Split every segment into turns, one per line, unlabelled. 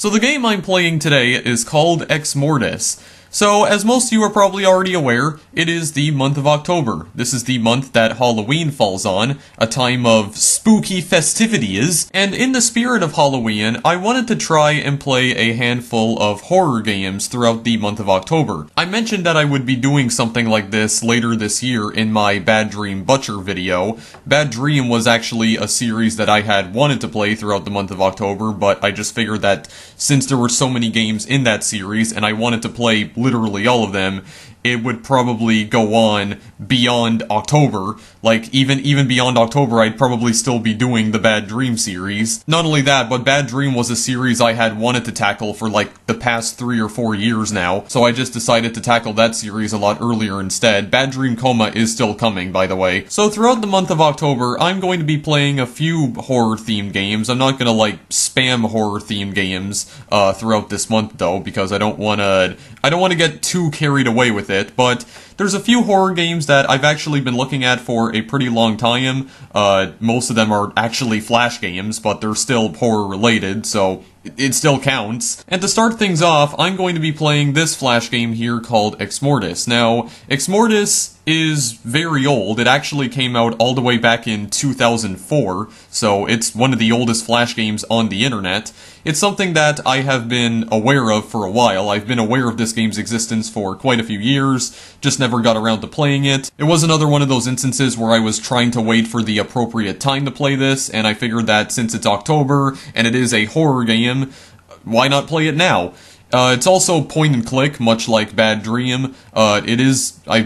So the game I'm playing today is called Exmortis. So, as most of you are probably already aware, it is the month of October. This is the month that Halloween falls on, a time of spooky festivities, and in the spirit of Halloween, I wanted to try and play a handful of horror games throughout the month of October. I mentioned that I would be doing something like this later this year in my Bad Dream Butcher video. Bad Dream was actually a series that I had wanted to play throughout the month of October, but I just figured that since there were so many games in that series, and I wanted to play literally all of them, it would probably go on beyond October. Like, even beyond October, I'd probably still be doing the Bad Dream series. Not only that, but Bad Dream was a series I had wanted to tackle for like the past 3 or 4 years now, so I just decided to tackle that series a lot earlier instead. Bad Dream Coma is still coming, by the way. So throughout the month of October, I'm going to be playing a few horror-themed games. I'm not gonna, like, spam horror-themed games throughout this month, though, because I don't wanna get too carried away with it. But there's a few horror games that I've actually been looking at for a pretty long time. Most of them are actually Flash games, but they're still horror related, so it still counts. And to start things off, I'm going to be playing this Flash game here called Exmortis. Now, Exmortis is very old. It actually came out all the way back in 2004, so it's one of the oldest Flash games on the internet. It's something that I have been aware of for a while. I've been aware of this game's existence for quite a few years, just never got around to playing it. It was another one of those instances where I was trying to wait for the appropriate time to play this, and I figured that since it's October, and it is a horror game, why not play it now? It's also point and click, much like Bad Dream. I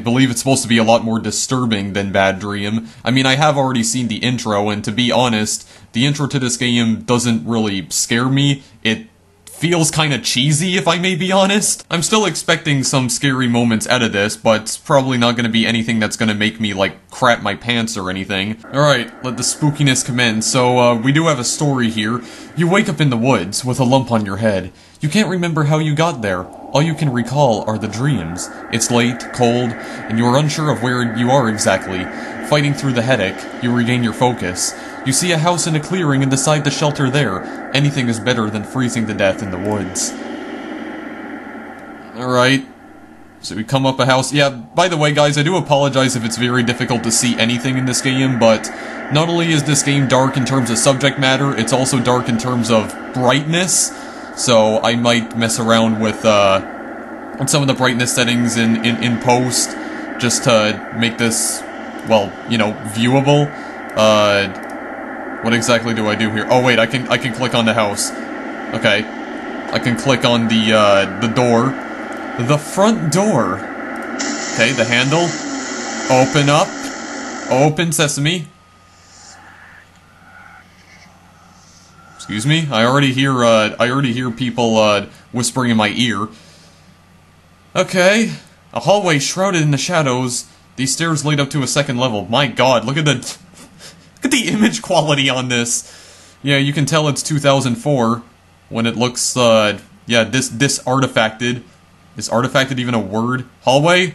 believe it's supposed to be a lot more disturbing than Bad Dream. I mean, I have already seen the intro, and to be honest, the intro to this game doesn't really scare me. It feels kinda cheesy, if I may be honest. I'm still expecting some scary moments out of this, but it's probably not gonna be anything that's gonna make me, like, crap my pants or anything. Alright, let the spookiness commence. So, we do have a story here. You wake up in the woods with a lump on your head. You can't remember how you got there. All you can recall are the dreams. It's late, cold, and you are unsure of where you are exactly. Fighting through the headache, you regain your focus. You see a house in a clearing and decide to shelter there. Anything is better than freezing to death in the woods. Alright. So we come up a house. Yeah, by the way, guys, I do apologize if it's very difficult to see anything in this game, but not only is this game dark in terms of subject matter, it's also dark in terms of brightness. So I might mess around with some of the brightness settings in post, just to make this, well, you know, viewable. What exactly do I do here? Oh wait, I can click on the house. Okay. I can click on the door. The front door. Okay, the handle. Open up. Open sesame. Excuse me? I already hear people whispering in my ear. Okay. A hallway shrouded in the shadows. These stairs lead up to a second level. My god, look at the image quality on this. Yeah, you can tell it's 2004 when it looks, yeah, disartifacted. Is artifacted even a word? Hallway? You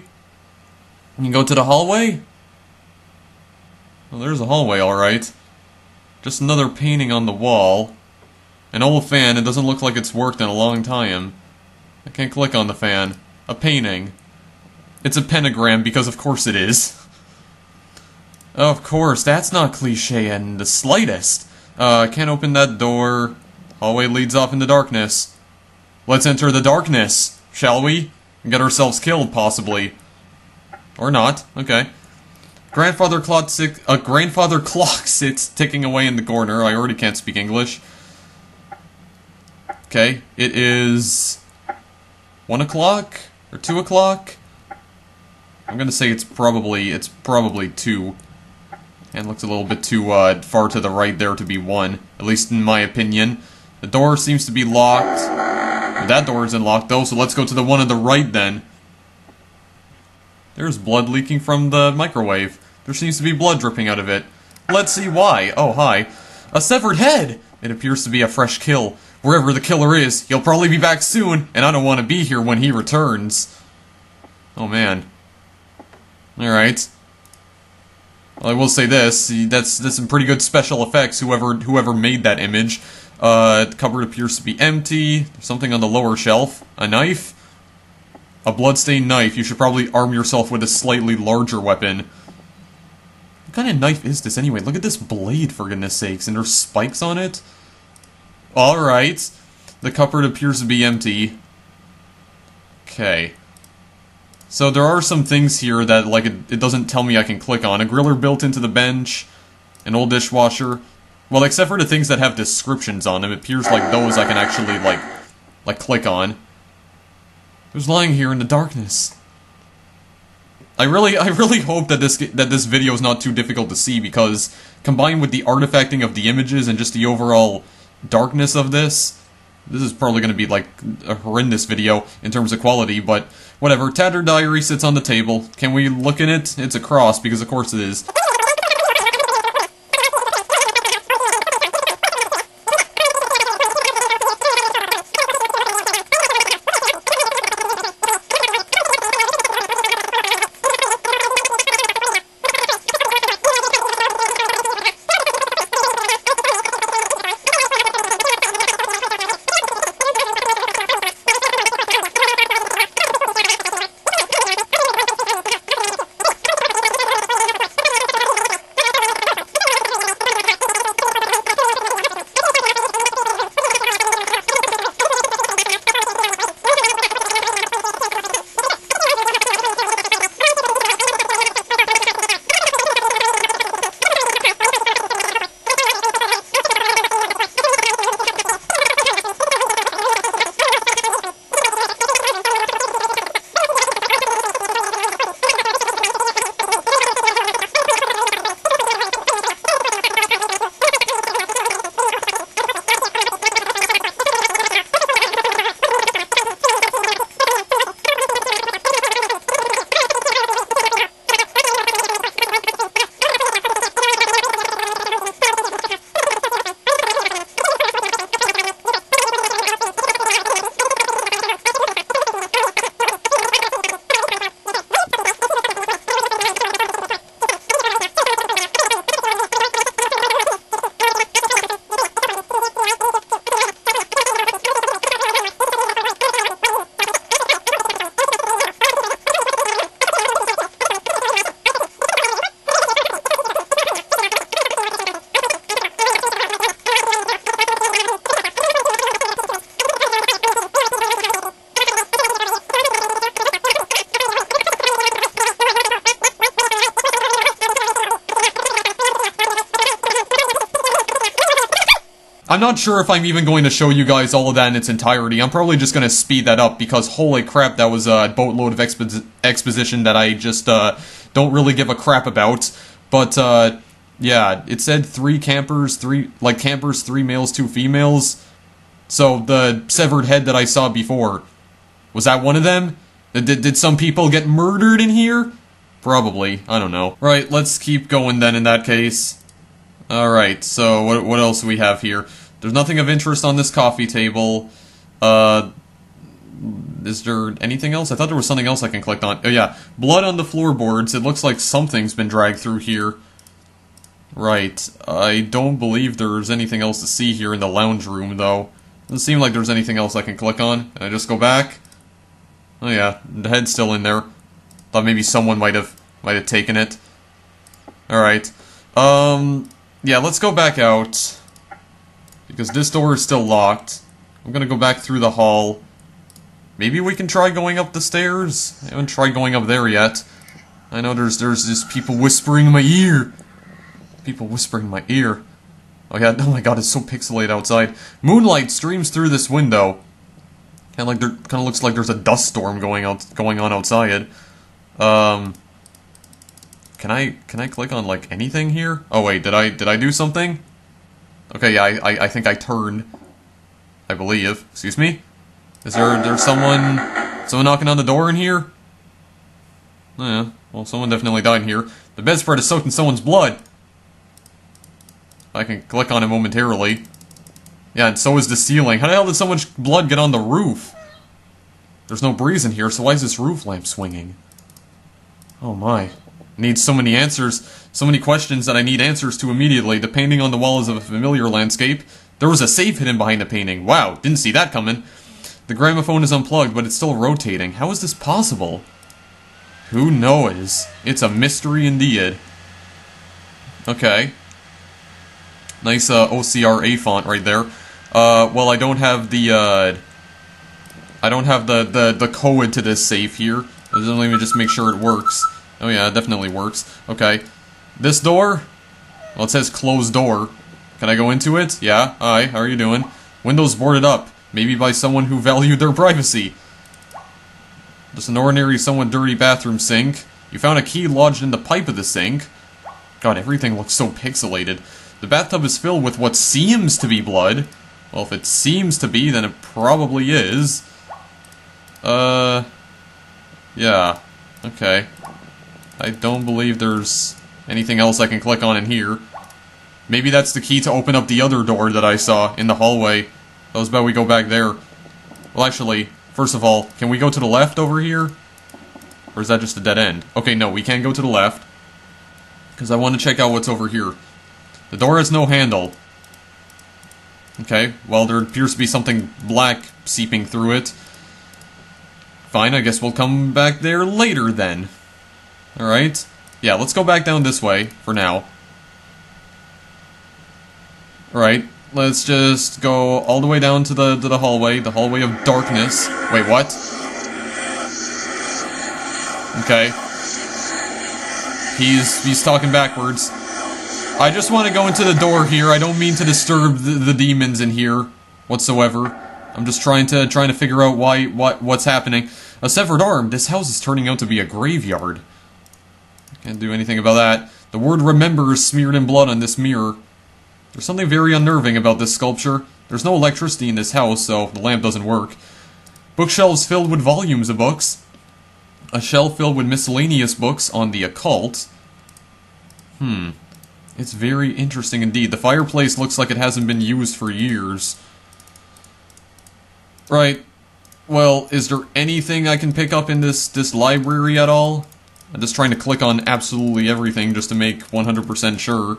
can go to the hallway? Well, there's a hallway, alright. Just another painting on the wall. An old fan, it doesn't look like it's worked in a long time. I can't click on the fan. A painting. It's a pentagram, because of course it is. Of course, that's not cliche in the slightest. Can't open that door. Hallway leads off into darkness. Let's enter the darkness, shall we? And get ourselves killed, possibly. Or not. Okay. Grandfather clock sits ticking away in the corner. I already can't speak English. Okay, it is 1 o'clock or 2 o'clock. I'm gonna say it's probably 2. And looks a little bit too far to the right there to be 1, at least in my opinion. The door seems to be locked. That door isn't locked though, so let's go to the one on the right then. There's blood leaking from the microwave. There seems to be blood dripping out of it. Let's see why. Oh, hi. A severed head! It appears to be a fresh kill. Wherever the killer is, he'll probably be back soon, and I don't want to be here when he returns. Oh man. Alright. Well, I will say this, that's some pretty good special effects, whoever made that image. The cupboard appears to be empty. There's something on the lower shelf. A knife? A bloodstained knife. You should probably arm yourself with a slightly larger weapon. What kind of knife is this anyway? Look at this blade, for goodness sakes. And there's spikes on it? Alright. The cupboard appears to be empty. Okay. So there are some things here that, like, it doesn't tell me I can click on. A griller built into the bench. An old dishwasher. Well, except for the things that have descriptions on them, it appears like those I can actually, like click on. Who's lying here in the darkness? I really hope that this video is not too difficult to see, because combined with the artifacting of the images and just the overall darkness of this is probably going to be like a horrendous video in terms of quality, but whatever. Tattered diary sits on the table. Can we look in it? It's a cross, because of course it is. I'm not sure if I'm even going to show you guys all of that in its entirety. I'm probably just going to speed that up, because holy crap, that was a boatload of exposition that I just don't really give a crap about. But yeah, it said 3 campers, 3 males, 2 females. So the severed head that I saw before, was that one of them? Did some people get murdered in here? Probably. I don't know. Right, let's keep going then in that case. Alright, so what else do we have here? There's nothing of interest on this coffee table. Is there anything else? I thought there was something else I can click on. Oh yeah, blood on the floorboards. It looks like something's been dragged through here. Right, I don't believe there's anything else to see here in the lounge room, though. Doesn't seem like there's anything else I can click on. Can I just go back? Oh yeah, the head's still in there. Thought maybe someone might have taken it. Alright. Yeah, let's go back out. Because this door is still locked. I'm gonna go back through the hall. Maybe we can try going up the stairs? I haven't tried going up there yet. I know there's just people whispering in my ear. People whispering in my ear. Oh yeah, oh my god, it's so pixelated outside. Moonlight streams through this window. Kinda looks like there's a dust storm going on outside. Can I click on like anything here? Oh wait, did I do something? Okay, yeah, I think I turned. I believe. Excuse me? Is there's someone knocking on the door in here? Oh, yeah, well, someone definitely died in here. The bedspread is soaked in someone's blood. I can click on it momentarily. Yeah, and so is the ceiling. How the hell did so much blood get on the roof? There's no breeze in here, so why is this roof lamp swinging? Oh my. Need so many answers, so many questions that I need answers to immediately. The painting on the wall is of a familiar landscape. There was a safe hidden behind the painting. Wow, didn't see that coming. The gramophone is unplugged, but it's still rotating. How is this possible? Who knows? It's a mystery indeed. Okay. Nice OCRA font right there. Well, I don't have the code to this safe here. Let me just make sure it works. Oh yeah, it definitely works. Okay. This door? Well, it says closed door. Can I go into it? Yeah. Hi, how are you doing? Windows boarded up. Maybe by someone who valued their privacy. Just an ordinary, somewhat dirty bathroom sink. You found a key lodged in the pipe of the sink. God, everything looks so pixelated. The bathtub is filled with what seems to be blood. Well, if it seems to be, then it probably is. Yeah. Okay. I don't believe there's anything else I can click on in here. Maybe that's the key to open up the other door that I saw in the hallway. How about we go back there? Well, actually, first of all, can we go to the left over here? Or is that just a dead end? Okay, no, we can't go to the left. Because I want to check out what's over here. The door has no handle. Okay, well, there appears to be something black seeping through it. Fine, I guess we'll come back there later then. Alright. Yeah, let's go back down this way, for now. Alright, let's just go all the way down to the hallway of darkness. Wait, what? Okay. He's talking backwards. I just want to go into the door here. I don't mean to disturb the demons in here whatsoever. I'm just trying to figure out what's happening. A severed arm. This house is turning out to be a graveyard. Can't do anything about that. The word remember is smeared in blood on this mirror. There's something very unnerving about this sculpture. There's no electricity in this house, so the lamp doesn't work. Bookshelves filled with volumes of books. A shelf filled with miscellaneous books on the occult. It's very interesting indeed. The fireplace looks like it hasn't been used for years. Right. Well, is there anything I can pick up in this library at all? I'm just trying to click on absolutely everything just to make 100% sure.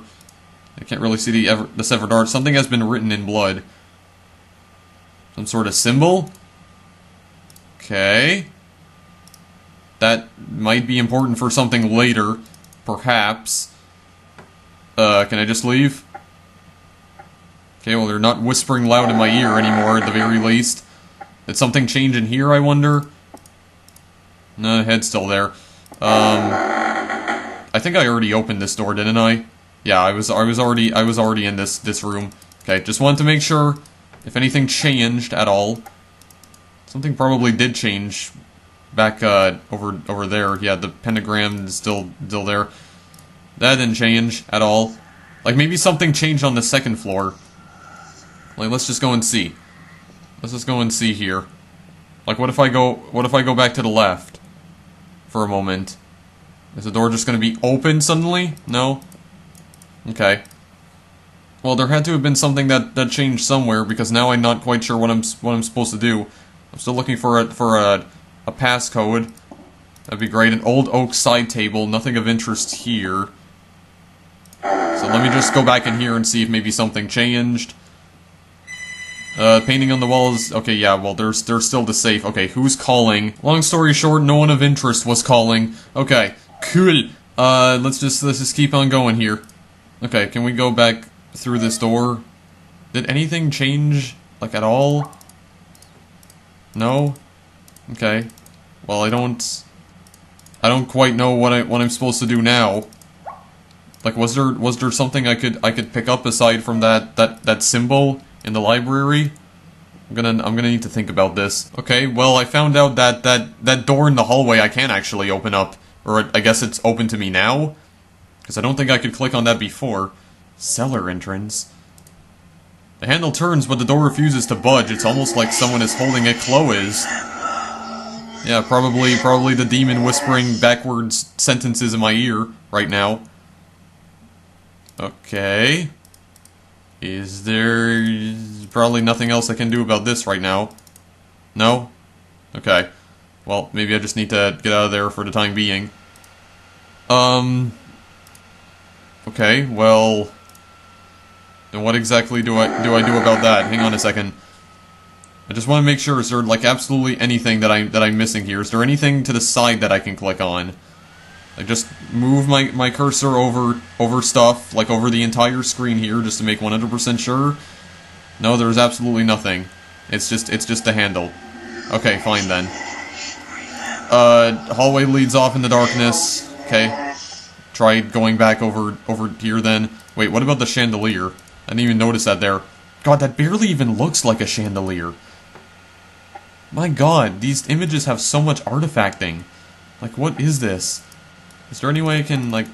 I can't really see the severed art. Something has been written in blood. Some sort of symbol? Okay. That might be important for something later. Perhaps. Can I just leave? Okay, well, they're not whispering loud in my ear anymore, at the very least. Did something change in here, I wonder? No, the head's still there. I think I already opened this door, didn't I? Yeah, I was already in this room. Okay, just wanted to make sure if anything changed at all. Something probably did change back over there. Yeah, the pentagram is still there. That didn't change at all. Like maybe something changed on the second floor. Like let's just go and see. Let's just go and see here. Like what if I go back to the left for a moment? Is the door just going to be open suddenly? No? Okay. Well, there had to have been something that changed somewhere because now I'm not quite sure what I'm supposed to do. I'm still looking for a passcode. That'd be great. An old oak side table. Nothing of interest here. So let me just go back in here and see if maybe something changed. Painting on the walls. Okay, yeah, well, there's still the safe. Okay, who's calling? Long story short, no one of interest was calling. Okay, cool. Let's just keep on going here. Okay, can we go back through this door? Did anything change, like, at all? No? Okay. Well, I don't quite know what I'm supposed to do now. Like, was there something I could pick up aside from that symbol in the library? I'm gonna need to think about this. Okay, well, I found out that door in the hallway I can actually open up. Or I guess it's open to me now? Because I don't think I could click on that before. Cellar entrance. The handle turns, but the door refuses to budge. It's almost like someone is holding it closed. Yeah, probably the demon whispering backwards sentences in my ear right now. Okay. Is there probably nothing else I can do about this right now? No? Okay. Well, maybe I just need to get out of there for the time being. Okay, well... And what exactly do I do about that? Hang on a second. I just want to make sure, is there like absolutely anything that I'm missing here? Is there anything to the side that I can click on? Like just move my cursor over stuff, like over the entire screen here, just to make 100% sure. No, there's absolutely nothing. It's just a handle. Okay, fine then. Hallway leads off in the darkness. Okay. Try going back over here then. Wait, what about the chandelier? I didn't even notice that there. God, that barely even looks like a chandelier. My god, these images have so much artifacting. Like, what is this? Is there any way I can, like,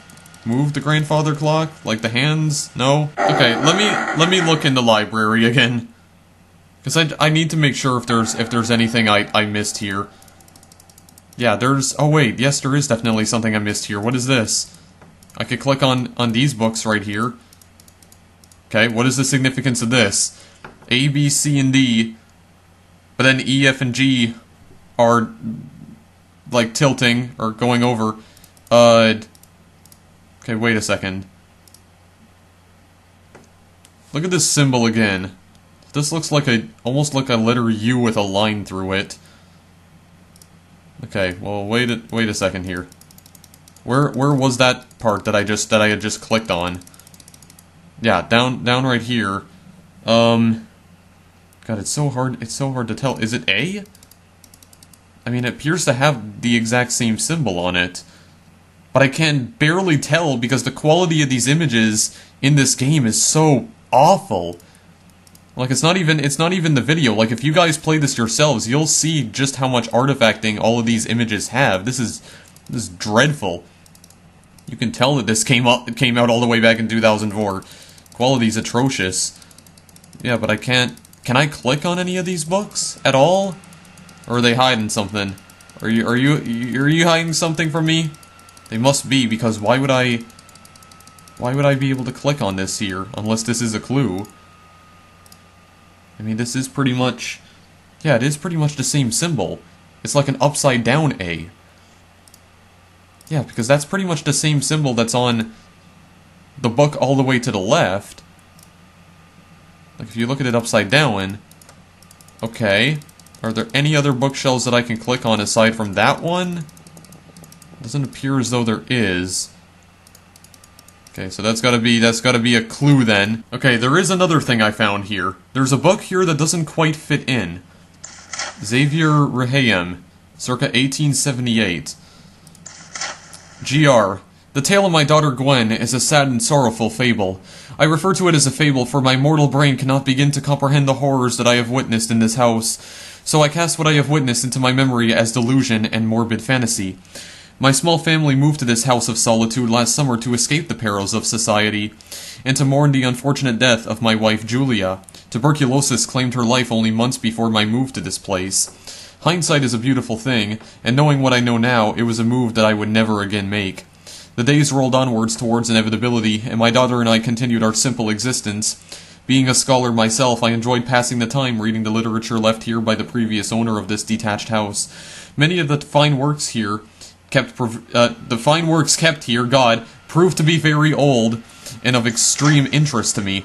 move the grandfather clock? Like, the hands? No? Okay, let me look in the library again. Because I need to make sure if there's anything I missed here. Yeah, there's... Oh, wait, yes, there is definitely something I missed here. What is this? I could click on these books right here. Okay, what is the significance of this? A, B, C, and D... But then E, F, and G are, like, tilting, or going over. Okay, wait a second. Look at this symbol again. This looks like almost like a letter U with a line through it. Okay, well, wait a second here. Where was that part that I had just clicked on? Yeah, down right here. God, it's so hard to tell. Is it A? I mean, it appears to have the exact same symbol on it. But I can barely tell because the quality of these images in this game is so awful. Like, it's not even the video. Like, if you guys play this yourselves, you'll see just how much artifacting all of these images have. This is dreadful. You can tell that this came out all the way back in 2004. Quality's atrocious. Yeah, but I can't... Can I click on any of these books at all? Or are they hiding something? Are you hiding something from me? They must be, because why would I be able to click on this here unless this is a clue? I mean, this is pretty much... Yeah, it is pretty much the same symbol. It's like an upside down A. Yeah, because that's pretty much the same symbol that's on the book all the way to the left. Like, if you look at it upside down... Okay. Are there any other bookshelves that I can click on aside from that one? Doesn't appear as though there is. Okay, so that's gotta be a clue then. Okay, there is another thing I found here. There's a book here that doesn't quite fit in. Xavier Rehaim, circa 1878. GR. The tale of my daughter Gwen is a sad and sorrowful fable. I refer to it as a fable, for my mortal brain cannot begin to comprehend the horrors that I have witnessed in this house. So I cast what I have witnessed into my memory as delusion and morbid fantasy. My small family moved to this house of solitude last summer to escape the perils of society, and to mourn the unfortunate death of my wife Julia. Tuberculosis claimed her life only months before my move to this place. Hindsight is a beautiful thing, and knowing what I know now, it was a move that I would never again make. The days rolled onwards towards inevitability, and my daughter and I continued our simple existence. Being a scholar myself, I enjoyed passing the time reading the literature left here by the previous owner of this detached house. Many of the fine works kept here, God, proved to be very old and of extreme interest to me.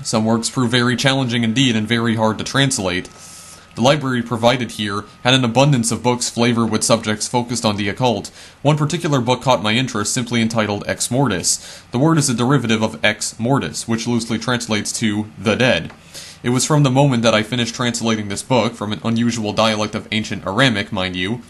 Some works proved very challenging indeed and very hard to translate. The library provided here had an abundance of books flavored with subjects focused on the occult. One particular book caught my interest, simply entitled Exmortis. The word is a derivative of ex mortis, which loosely translates to the dead. It was from the moment that I finished translating this book, from an unusual dialect of ancient Aramic, mind you.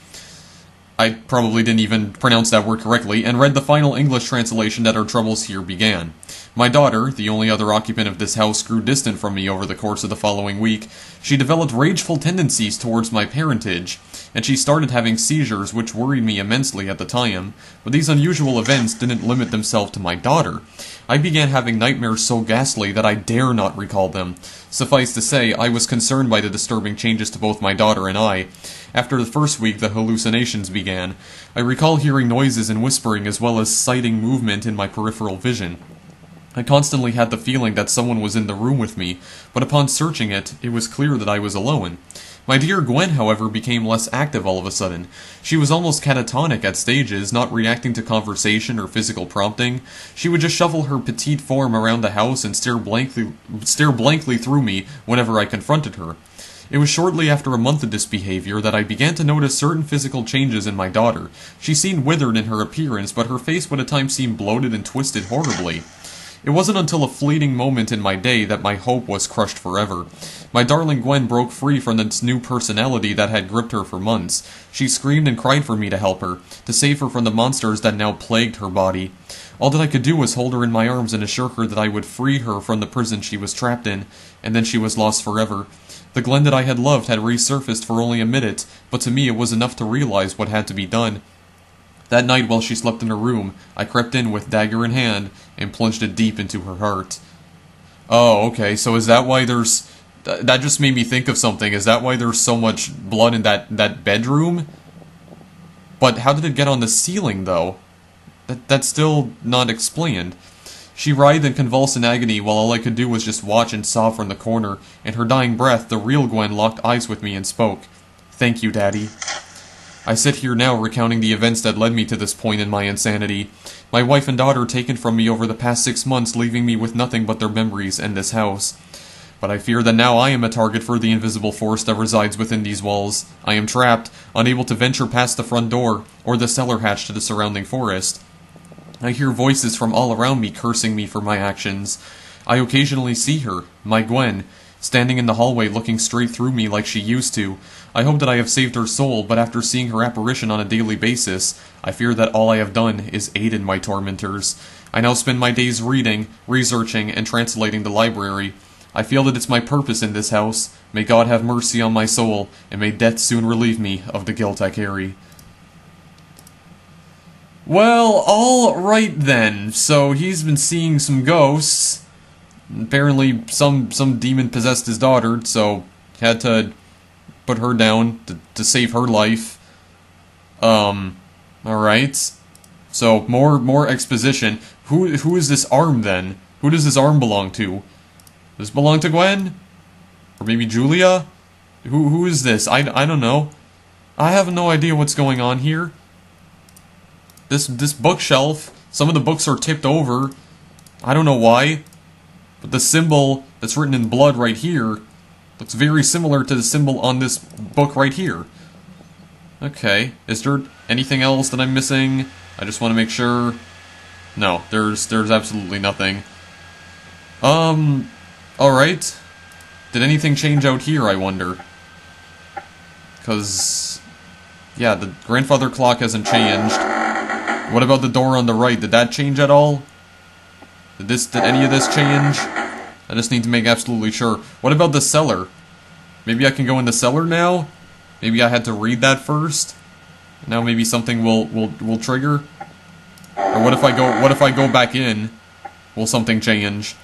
I probably didn't even pronounce that word correctly, and read the final English translation that our troubles here began. My daughter, the only other occupant of this house, grew distant from me over the course of the following week. She developed rageful tendencies towards my parentage, and she started having seizures which worried me immensely at the time. But these unusual events didn't limit themselves to my daughter. I began having nightmares so ghastly that I dare not recall them. Suffice to say, I was concerned by the disturbing changes to both my daughter and I. After the first week, the hallucinations began. I recall hearing noises and whispering as well as sighting movement in my peripheral vision. I constantly had the feeling that someone was in the room with me, but upon searching it, it was clear that I was alone. My dear Gwen, however, became less active all of a sudden. She was almost catatonic at stages, not reacting to conversation or physical prompting. She would just shuffle her petite form around the house and stare blankly through me whenever I confronted her. It was shortly after a month of this behavior that I began to notice certain physical changes in my daughter. She seemed withered in her appearance, but her face would at times seem bloated and twisted horribly. It wasn't until a fleeting moment in my day that my hope was crushed forever. My darling Gwen broke free from this new personality that had gripped her for months. She screamed and cried for me to help her, to save her from the monsters that now plagued her body. All that I could do was hold her in my arms and assure her that I would free her from the prison she was trapped in, and then she was lost forever. The Glen that I had loved had resurfaced for only a minute, but to me it was enough to realize what had to be done. That night, while she slept in her room, I crept in with dagger in hand and plunged it deep into her heart. Oh, okay, so is that why there's... That just made me think of something. Is that why there's so much blood in that bedroom? But how did it get on the ceiling, though? That's still not explained. She writhed and convulsed in agony while all I could do was just watch and sob from the corner. In her dying breath, the real Gwen locked eyes with me and spoke. "Thank you, Daddy." I sit here now recounting the events that led me to this point in my insanity. My wife and daughter taken from me over the past 6 months, leaving me with nothing but their memories and this house. But I fear that now I am a target for the invisible force that resides within these walls. I am trapped, unable to venture past the front door, or the cellar hatch to the surrounding forest. I hear voices from all around me cursing me for my actions. I occasionally see her, my Gwen, standing in the hallway looking straight through me like she used to. I hope that I have saved her soul, but after seeing her apparition on a daily basis, I fear that all I have done is aided my tormentors. I now spend my days reading, researching, and translating the library. I feel that it's my purpose in this house. May God have mercy on my soul, and may death soon relieve me of the guilt I carry. Well, alright then. So he's been seeing some ghosts. Apparently some demon possessed his daughter, so had to put her down to save her life. Alright. So more exposition. Who is this arm then? Who does this arm belong to? Does this belong to Gwen? Or maybe Julia? Who is this? I don't know. I have no idea what's going on here. This bookshelf, some of the books are tipped over. I don't know why. But the symbol that's written in blood right here looks very similar to the symbol on this book right here. Okay, is there anything else that I'm missing? I just want to make sure. No, there's absolutely nothing. Alright. Did anything change out here, I wonder? Because, yeah, the grandfather clock hasn't changed. What about the door on the right? Did that change at all? Did any of this change? I just need to make absolutely sure. What about the cellar? Maybe I can go in the cellar now? Maybe I had to read that first? Now maybe something will trigger? Or what if I go back in? Will something change?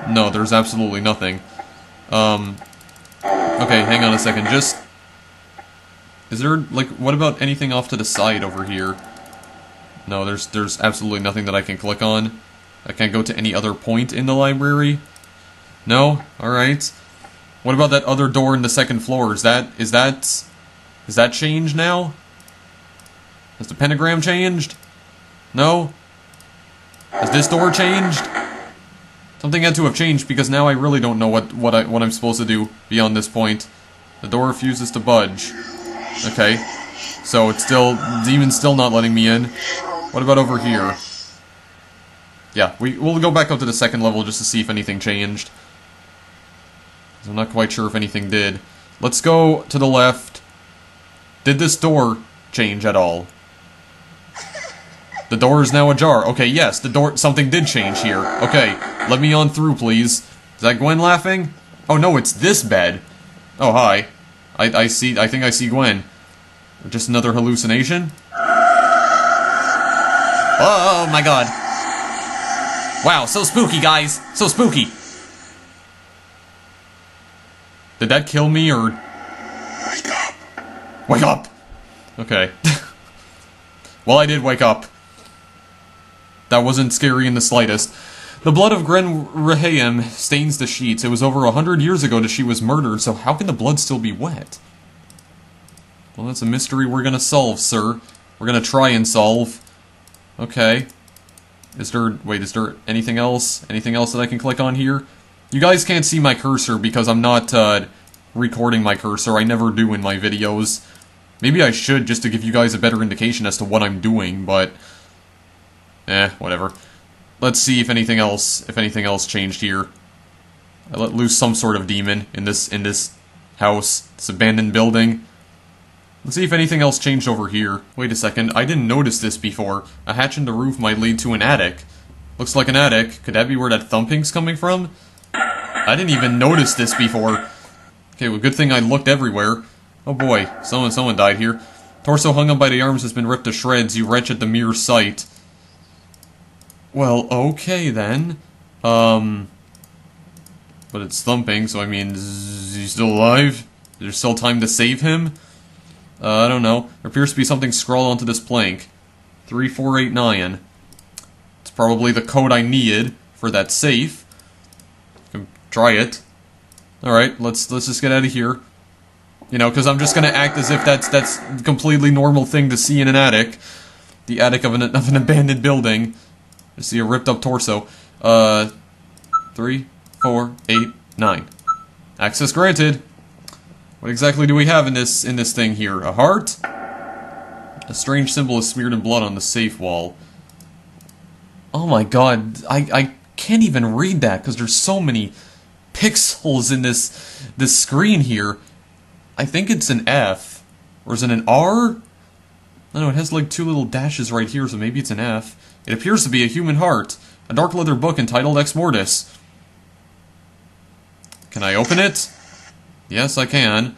No, there's absolutely nothing. Okay, hang on a second. Is there, like, what about anything off to the side over here? No, there's absolutely nothing that I can click on. I can't go to any other point in the library. No? Alright. What about that other door in the second floor? Is that changed now? Has the pentagram changed? No? Has this door changed? Something had to have changed because now I really don't know what I'm supposed to do beyond this point. The door refuses to budge. Okay. So it's still, demon's still not letting me in. What about over here? Yeah, we'll go back up to the second level just to see if anything changed. I'm not quite sure if anything did. Let's go to the left. Did this door change at all? The door is now ajar. Okay, yes, the door, something did change here. Okay, let me on through, please. Is that Gwen laughing? Oh no, it's this bed. Oh, hi. I think I see Gwen. Just another hallucination? Oh my god. Wow, so spooky, guys. So spooky. Did that kill me, or... Wake up. Wake up! Okay. Well, I did wake up. That wasn't scary in the slightest. The blood of Gren Rehaim stains the sheets. It was over 100 years ago that she was murdered, so how can the blood still be wet? Well, that's a mystery we're gonna solve, sir. We're gonna try and solve. Okay. Is there anything else? Anything else that I can click on here? You guys can't see my cursor because I'm not, recording my cursor. I never do in my videos. Maybe I should, just to give you guys a better indication as to what I'm doing, but... whatever. Let's see if anything else changed here. I let loose some sort of demon in this house, this abandoned building. Let's see if anything else changed over here. Wait a second, I didn't notice this before. A hatch in the roof might lead to an attic. Looks like an attic. Could that be where that thumping's coming from? I didn't even notice this before. Okay, well, good thing I looked everywhere. Oh boy, someone died here. Torso hung up by the arms has been ripped to shreds, you wretch at the mere sight. Well, okay then. But it's thumping, so I mean, is he still alive? Is there still time to save him? I don't know. There appears to be something scrawled onto this plank. 3489. It's probably the code I needed for that safe. Try it. Alright, let's just get out of here. You know, because I'm just gonna act as if that's a completely normal thing to see in an attic. The attic of an abandoned building. I see a ripped up torso. 3, 4, 8, 9. Access granted. What exactly do we have in this thing here? A heart? A strange symbol is smeared in blood on the safe wall. Oh my god, I can't even read that because there's so many pixels in this screen here. I think it's an F. Or is it an R? I don't know, it has like 2 little dashes right here, so maybe it's an F. It appears to be a human heart. A dark leather book entitled Exmortis. Can I open it? Yes, I can.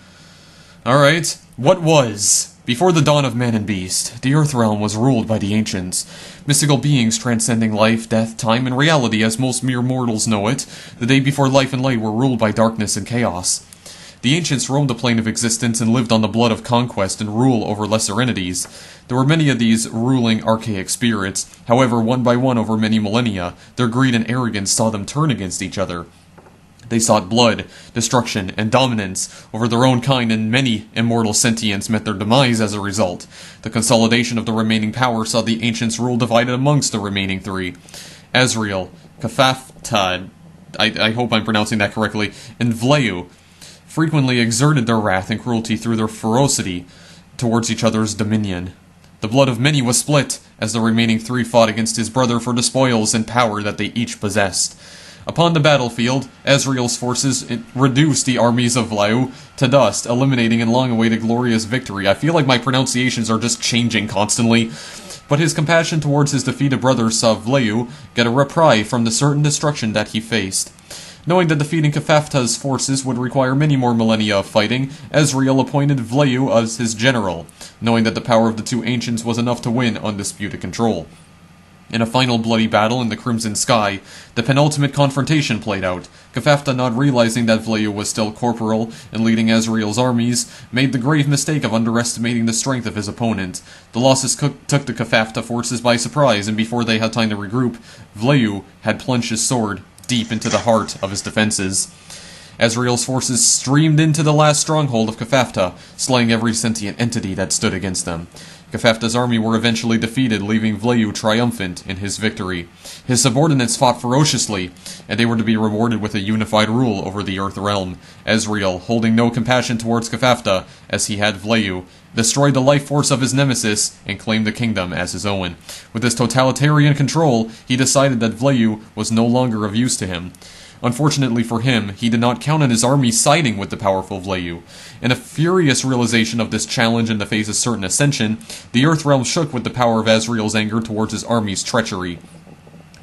Alright. What was? Before the dawn of man and beast, the Earth realm was ruled by the ancients. Mystical beings transcending life, death, time, and reality as most mere mortals know it. The day before life and light were ruled by darkness and chaos. The ancients roamed the plane of existence and lived on the blood of conquest and rule over lesser entities. There were many of these ruling archaic spirits. However, one by one over many millennia, their greed and arrogance saw them turn against each other. They sought blood, destruction, and dominance over their own kind, and many immortal sentients met their demise as a result. The consolidation of the remaining power saw the ancients' rule divided amongst the remaining 3. Azrael, Kafaftad, I hope I'm pronouncing that correctly, and Vleu frequently exerted their wrath and cruelty through their ferocity towards each other's dominion. The blood of many was split, as the remaining 3 fought against his brother for the spoils and power that they each possessed. Upon the battlefield, Azrael's forces reduced the armies of Vleu to dust, eliminating and long-awaited glorious victory. I feel like my pronunciations are just changing constantly. But his compassion towards his defeated brother saw Vleu get a reprieve from the certain destruction that he faced. Knowing that defeating Kafafta's forces would require many more millennia of fighting, Azrael appointed Vleu as his general, knowing that the power of the 2 ancients was enough to win undisputed control. In a final bloody battle in the Crimson Sky, the penultimate confrontation played out. Kafafta, not realizing that Vleu was still corporal and leading Azrael's armies, made the grave mistake of underestimating the strength of his opponent. The losses took the Kafafta forces by surprise, and before they had time to regroup, Vleu had plunged his sword deep into the heart of his defenses. Azrael's forces streamed into the last stronghold of Kafafta, slaying every sentient entity that stood against them. Kafafta's army were eventually defeated, leaving Vleu triumphant in his victory. His subordinates fought ferociously, and they were to be rewarded with a unified rule over the Earth realm. Azrael, holding no compassion towards Kafafta, as he had Vleu, destroyed the life force of his nemesis, and claimed the kingdom as his own. With this totalitarian control, he decided that Vleu was no longer of use to him. Unfortunately for him, he did not count on his army siding with the powerful Vleu. In a furious realization of this challenge in the face of certain ascension, the Earth realm shook with the power of Azrael's anger towards his army's treachery.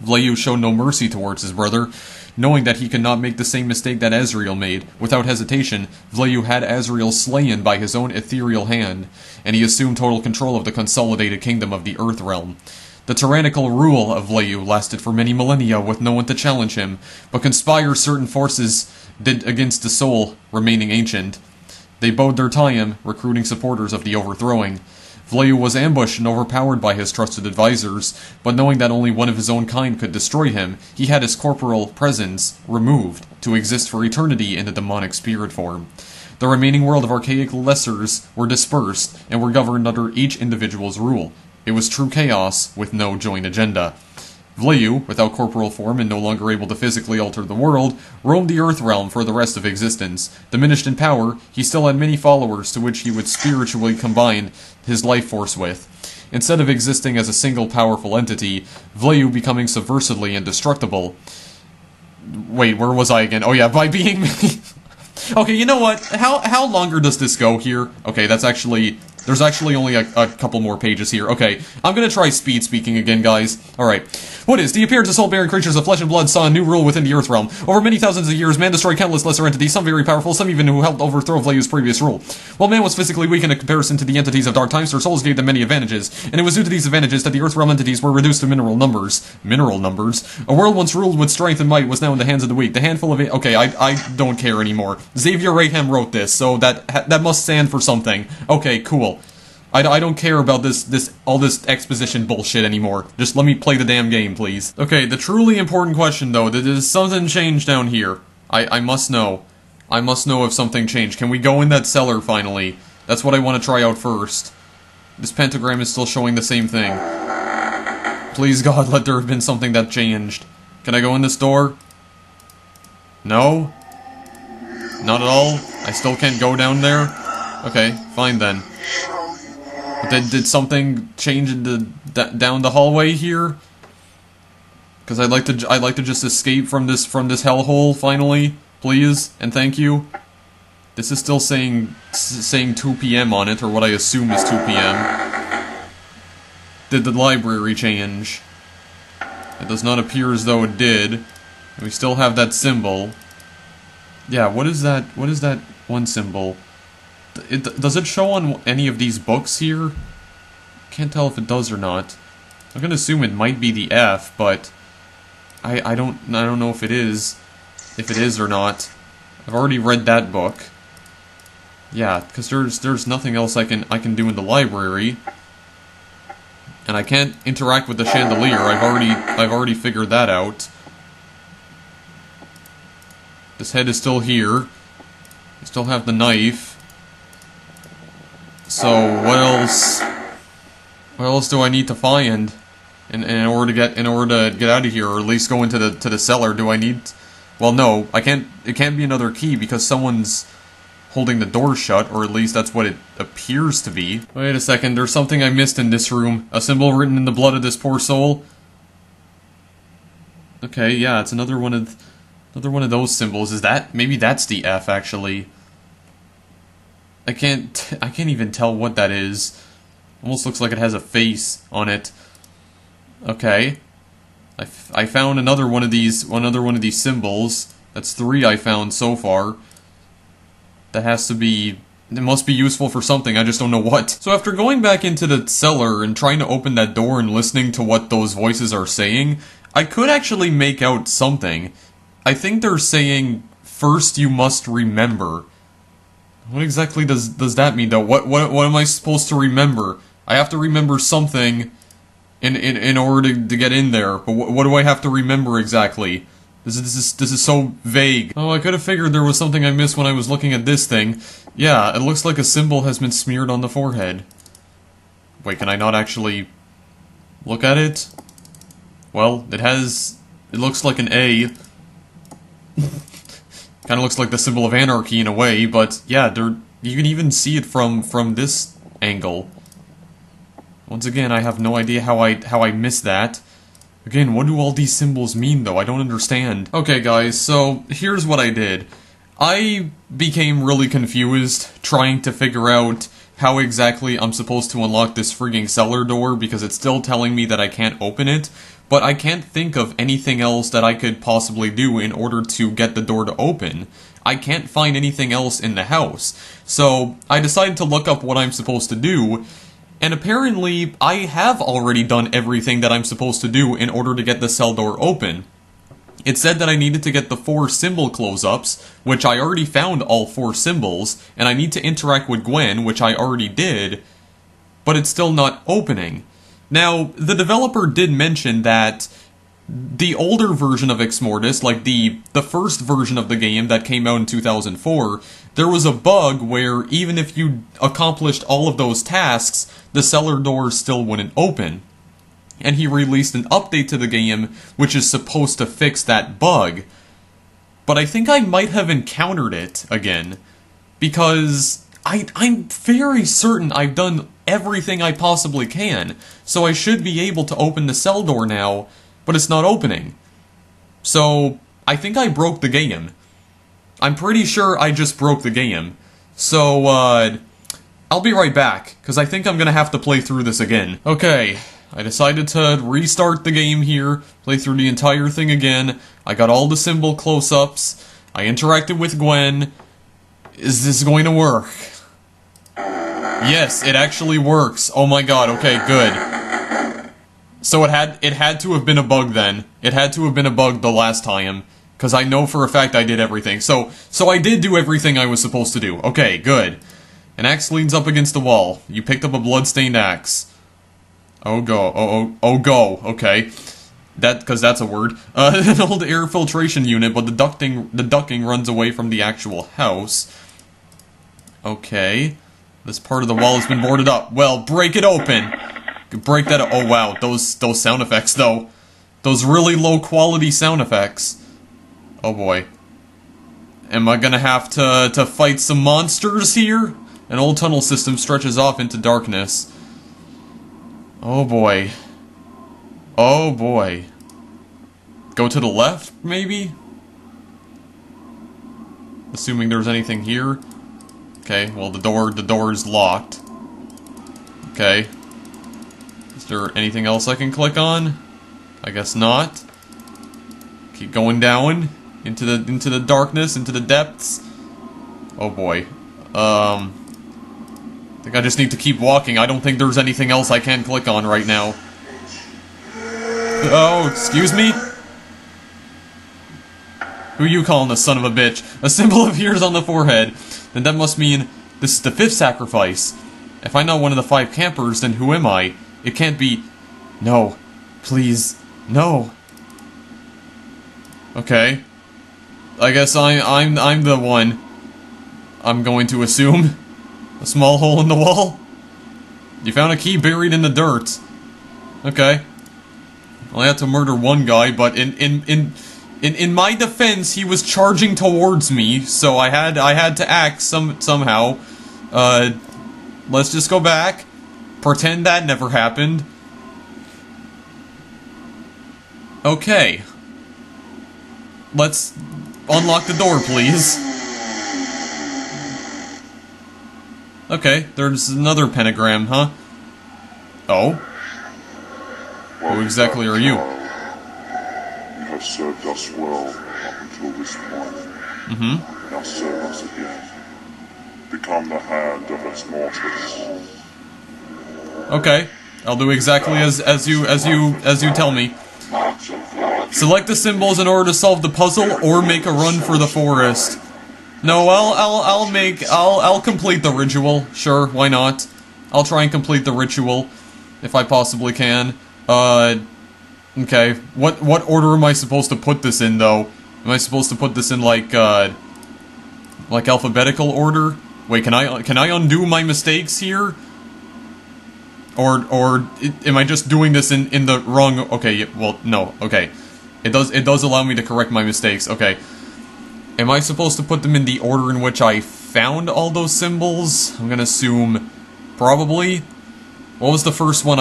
Vleu showed no mercy towards his brother, knowing that he could not make the same mistake that Azrael made. Without hesitation, Vleu had Azrael slain by his own ethereal hand, and he assumed total control of the consolidated kingdom of the Earth realm. The tyrannical rule of Vleu lasted for many millennia with no one to challenge him, but conspire certain forces did against the sole remaining ancient. They bode their time, recruiting supporters of the overthrowing. Vleyu was ambushed and overpowered by his trusted advisors, but knowing that only one of his own kind could destroy him, he had his corporal presence removed to exist for eternity in a demonic spirit form. The remaining world of archaic lessers were dispersed and were governed under each individual's rule. It was true chaos with no joint agenda. Vleyu, without corporal form and no longer able to physically alter the world, roamed the Earth realm for the rest of existence. Diminished in power, he still had many followers to which he would spiritually combine his life force with. Instead of existing as a single powerful entity, Vleyu becoming subversively indestructible. Wait, where was I again? Oh yeah, by being me. Okay, you know what? How longer does this go here? Okay, that's actually... There's actually only a couple more pages here. Okay, I'm gonna try speed speaking again, guys. Alright. What is? The appearance of soul-bearing creatures of flesh and blood saw a new rule within the Earth realm. Over many thousands of years, man destroyed countless lesser entities, some very powerful, some even who helped overthrow Vleyu's previous rule. While man was physically weak in comparison to the entities of dark times, their souls gave them many advantages, and it was due to these advantages that the Earth realm entities were reduced to mineral numbers. Mineral numbers? A world once ruled with strength and might was now in the hands of the weak. The handful of... Okay, I don't care anymore. Xavier Raham wrote this, so that must stand for something. Okay, cool. I don't care about all this exposition bullshit anymore. Just let me play the damn game, please. Okay, the truly important question, though, does something change down here? I must know. I must know if something changed. Can we go in that cellar, finally? That's what I want to try out first. This pentagram is still showing the same thing. Please, God, let there have been something that changed. Can I go in this door? No? Not at all? I still can't go down there? Okay, fine then. But then did something change down the hallway here? Because I'd like to just escape from this hellhole finally, please and thank you. This is still saying 2 p.m. on it, or what I assume is 2 p.m. Did the library change? It does not appear as though it did. We still have that symbol. Yeah, what is that? What is that one symbol? Does it show on any of these books here? Can't tell if it does or not. I'm gonna assume it might be the F, but I don't know if it is or not. I've already read that book. Yeah, because there's nothing else I can do in the library, and I can't interact with the chandelier. I've already figured that out. This head is still here. I still have the knife. So what else? What else do I need to find in order to get out of here, or at least go into the cellar? Do I need? Well, no, I can't. It can't be another key because someone's holding the door shut, or at least that's what it appears to be. Wait a second. There's something I missed in this room. A symbol written in the blood of this poor soul. Okay, yeah, it's another one of those symbols. Is that maybe that's the F actually? I can't even tell what that is. Almost looks like it has a face on it. Okay. I found another one of these symbols. That's 3 I found so far. That has to be... It must be useful for something, I just don't know what. So after going back into the cellar and trying to open that door and listening to what those voices are saying, I could actually make out something. I think they're saying, first you must remember. What exactly does that mean, though? What am I supposed to remember? I have to remember something in order to get in there. But what do I have to remember exactly? This is so vague. Oh, I could have figured there was something I missed when I was looking at this thing. Yeah, it looks like a symbol has been smeared on the forehead. Wait, can I not actually look at it? Well, it looks like an A. Kinda looks like the symbol of anarchy in a way, but yeah, you can even see it from this angle. Once again, I have no idea how I missed that. Again, what do all these symbols mean, though? I don't understand. Okay, guys, so here's what I did. I became really confused trying to figure out how exactly I'm supposed to unlock this frigging cellar door, because it's still telling me that I can't open it, but I can't think of anything else that I could possibly do in order to get the door to open. I can't find anything else in the house. So I decided to look up what I'm supposed to do, and apparently I have already done everything that I'm supposed to do in order to get the cell door open. It said that I needed to get the 4 symbol close-ups, which I already found all 4 symbols, and I need to interact with Gwen, which I already did. but it's still not opening. Now, the developer did mention that the older version of Exmortis, like the first version of the game that came out in 2004, there was a bug where even if you accomplished all of those tasks, the cellar doors still wouldn't open. And he released an update to the game which is supposed to fix that bug. But I think I might have encountered it again, because I'm very certain I've done everything I possibly can, so I should be able to open the cell door now, but it's not opening. So, I think I broke the game. I'm pretty sure I just broke the game. So, I'll be right back, because I think I'm gonna have to play through this again. Okay, I decided to restart the game here, play through the entire thing again. I got all the symbol close-ups, I interacted with Gwen. Is this going to work? Yes, it actually works. Oh my god, okay, good. So it had to have been a bug then. It had to have been a bug the last time, because I know for a fact I did everything. So I did do everything I was supposed to do. Okay, good. An axe leans up against the wall. You picked up a bloodstained axe. Oh go, oh go, okay. Because that's a word. An old air filtration unit, but the ducting runs away from the actual house. Okay. This part of the wall has been boarded up. Well, break it open! Break that up. Oh wow, those sound effects though. Those really low quality sound effects. Oh boy. Am I gonna have to fight some monsters here? An old tunnel system stretches off into darkness. Oh boy. Oh boy. Go to the left, maybe? Assuming there's anything here. Okay, well the door is locked. Okay. Is there anything else I can click on? I guess not. Keep going down into the darkness, into the depths. Oh boy. I think I just need to keep walking. I don't think there's anything else I can click on right now. Oh, excuse me? Who you calling the son of a bitch? A symbol appears on the forehead. Then that must mean this is the 5th sacrifice. If I'm not one of the 5 campers, then who am I? It can't be... No. Please. No. Okay. I guess I'm the one. I'm going to assume. A small hole in the wall? You found a key buried in the dirt. Okay. Well, I had to murder one guy, but in my defense, he was charging towards me, so I had to act somehow. Let's just go back. Pretend that never happened. Okay. Let's unlock the door, please. Okay, there's another pentagram, huh? Oh? Who exactly are you?
You have served us well up until this point.
Mm-hmm.
Now serve us again. Become the hand of Exmortis.
Okay, I'll do exactly as you tell me. Select the symbols in order to solve the puzzle, or make a run for the forest. No, I'll complete the ritual. Sure, why not? I'll try and complete the ritual, if I possibly can. Okay. What order am I supposed to put this in, though? Am I supposed to put this in like alphabetical order? Wait, can I undo my mistakes here? Or am I just doing this in the wrong... Okay, well, no, okay. It does allow me to correct my mistakes, okay. Am I supposed to put them in the order in which I found all those symbols? I'm gonna assume... Probably? What was the first one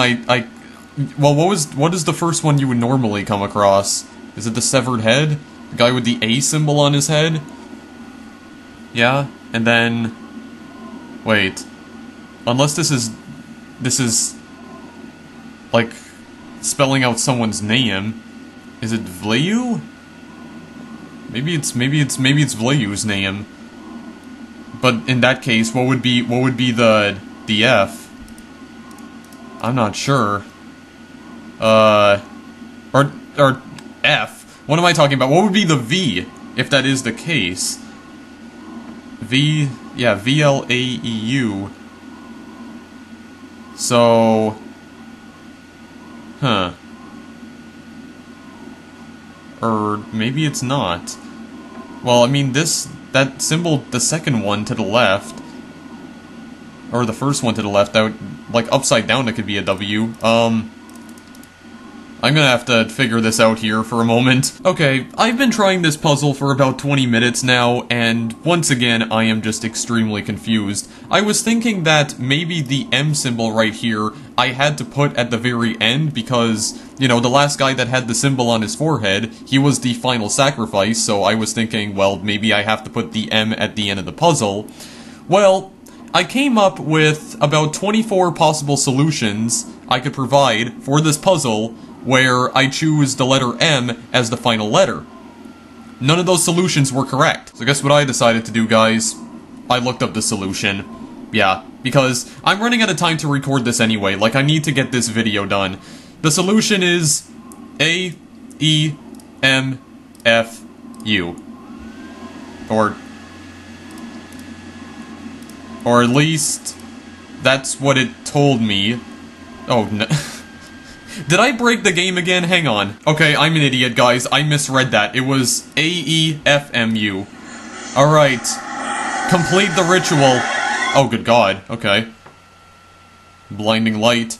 well, what is the first one you would normally come across? Is it the severed head? The guy with the A symbol on his head? Yeah, and then... Wait. Unless this is... like, spelling out someone's name. Is it Vlayu? Maybe it's Vlayu's name. But in that case, what would be the F? I'm not sure. Or F. What am I talking about? What would be the V, if that is the case? V, yeah, VLAEU. So... Huh. Or maybe it's not. Well, I mean, that symbol, the second one to the left, or the first one to the left, that would, like, upside down, it could be a W. I'm gonna have to figure this out here for a moment. Okay, I've been trying this puzzle for about 20 minutes now, and once again, I am just extremely confused. I was thinking that maybe the M symbol right here I had to put at the very end because, you know, the last guy that had the symbol on his forehead, he was the final sacrifice, so I was thinking, well, maybe I have to put the M at the end of the puzzle. Well, I came up with about 24 possible solutions I could provide for this puzzle where I choose the letter M as the final letter. None of those solutions were correct. So guess what I decided to do, guys? I looked up the solution. Yeah, because I'm running out of time to record this anyway, like I need to get this video done. The solution is A, E, M, F, U. Or at least, that's what it told me. Oh, no. Did I break the game again? Hang on. Okay, I'm an idiot, guys. I misread that. It was A-E-F-M-U. Alright. Complete the ritual. Oh, good God. Okay. Blinding light.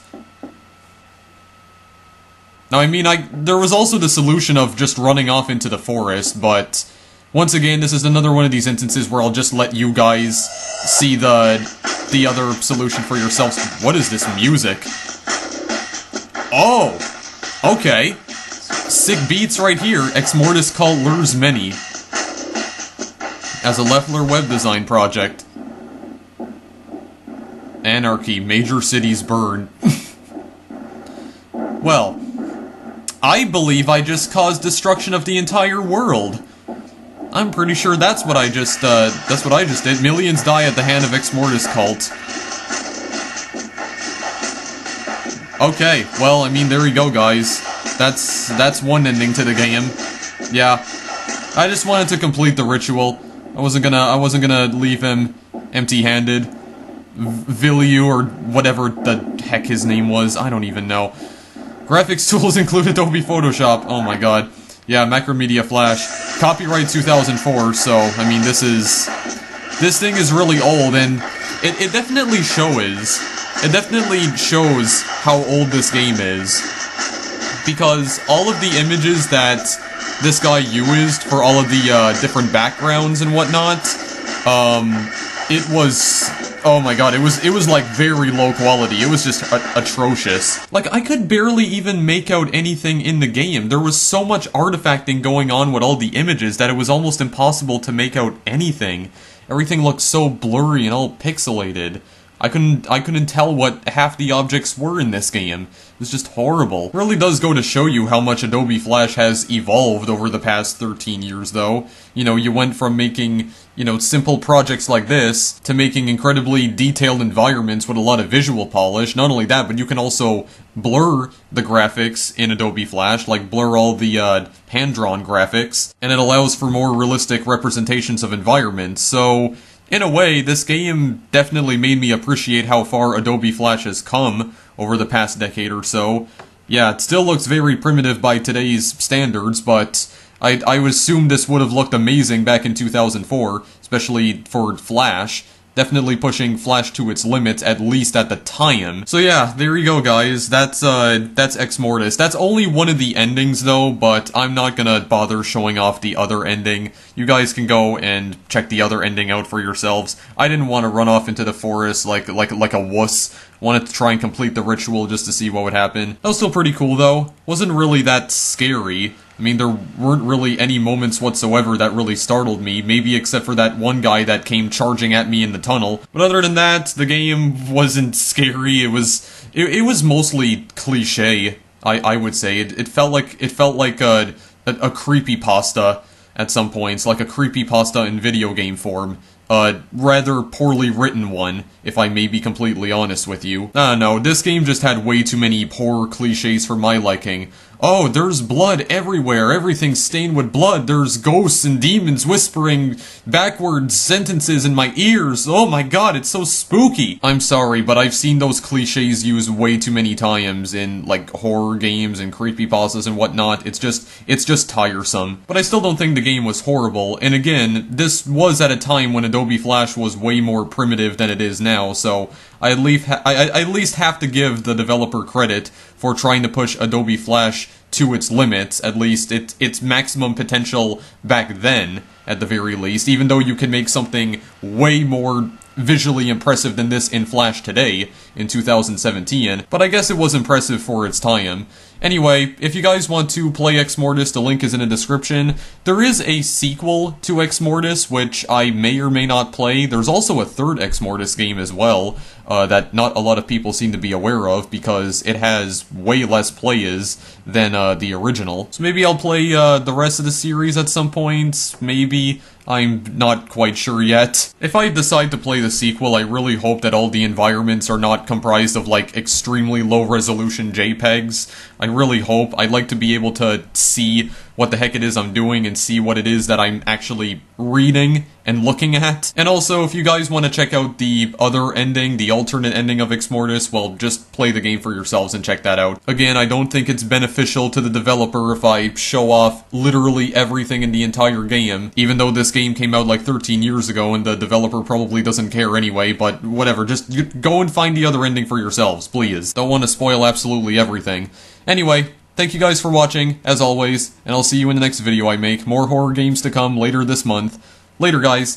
Now, I mean, there was also the solution of just running off into the forest, but... Once again, this is another one of these instances where I'll just let you guys see the other solution for yourselves. What is this music? Oh! Okay. Sick beats right here. Exmortis called lures many. As a Leffler web design project. Anarchy. Major cities burn. Well, I believe I just caused destruction of the entire world. I'm pretty sure that's what I just did. Millions die at the hand of Exmortis cult. Okay, well, I mean, there we go, guys. That's one ending to the game. Yeah. I just wanted to complete the ritual. I wasn't gonna leave him empty-handed. Villieu, or whatever the heck his name was, I don't even know. Graphics tools include Adobe Photoshop. Oh my god. Yeah, Macromedia Flash. Copyright 2004, so, I mean, this thing is really old, and it definitely shows. It definitely shows how old this game is. Because all of the images that this guy used for all of the, different backgrounds and whatnot, it was... Oh my god, it was like very low quality. It was just atrocious. Like, I could barely even make out anything in the game. There was so much artifacting going on with all the images that it was almost impossible to make out anything. Everything looked so blurry and all pixelated. I couldn't tell what half the objects were in this game. It was just horrible. It really does go to show you how much Adobe Flash has evolved over the past 13 years, though. You know, you went from making, you know, simple projects like this, to making incredibly detailed environments with a lot of visual polish. Not only that, but you can also blur the graphics in Adobe Flash, like blur all the, hand-drawn graphics, and it allows for more realistic representations of environments, so... In a way, this game definitely made me appreciate how far Adobe Flash has come over the past decade or so. Yeah, it still looks very primitive by today's standards, but I assume this would have looked amazing back in 2004, especially for Flash. Definitely pushing Flash to its limits, at least at the time. So yeah, there you go, guys. That's Exmortis. That's only one of the endings, though, but I'm not gonna bother showing off the other ending. You guys can go and check the other ending out for yourselves. I didn't want to run off into the forest like a wuss. Wanted to try and complete the ritual just to see what would happen. That was still pretty cool, though. Wasn't really that scary. I mean, there weren't really any moments whatsoever that really startled me, maybe except for that one guy that came charging at me in the tunnel. But other than that, the game wasn't scary. It was mostly cliché, I would say. It felt like a creepypasta at some points, like a creepypasta in video game form. A rather poorly written one, if I may be completely honest with you. I don't know, this game just had way too many horror cliches for my liking. oh, there's blood everywhere, everything's stained with blood, there's ghosts and demons whispering backwards sentences in my ears, oh my god, it's so spooky. I'm sorry, but I've seen those cliches used way too many times in, like, horror games and creepypastas and whatnot. It's just tiresome. But I still don't think the game was horrible, and again, this was at a time when Adobe Flash was way more primitive than it is now, so I at least have to give the developer credit for trying to push Adobe Flash to its limits, at least its maximum potential back then, at the very least, even though you can make something way more visually impressive than this in Flash today, in 2017, but I guess it was impressive for its time. Anyway, if you guys want to play Exmortis, the link is in the description. There is a sequel to Exmortis, which I may or may not play. There's also a third Exmortis game as well, that not a lot of people seem to be aware of, because it has way less players than the original. So maybe I'll play the rest of the series at some point, maybe. I'm not quite sure yet. If I decide to play the sequel, I really hope that all the environments are not comprised of, like, extremely low-resolution JPEGs. I really hope. I'd like to be able to see what the heck it is I'm doing and see what it is that I'm actually reading and looking at. And also, if you guys want to check out the other ending, the alternate ending of Exmortis, well, just play the game for yourselves and check that out. Again, I don't think it's beneficial to the developer if I show off literally everything in the entire game, even though this game came out like 13 years ago and the developer probably doesn't care anyway, but whatever, just go and find the other ending for yourselves, please. Don't want to spoil absolutely everything. Anyway, thank you guys for watching, as always, and I'll see you in the next video I make. More horror games to come later this month. Later, guys.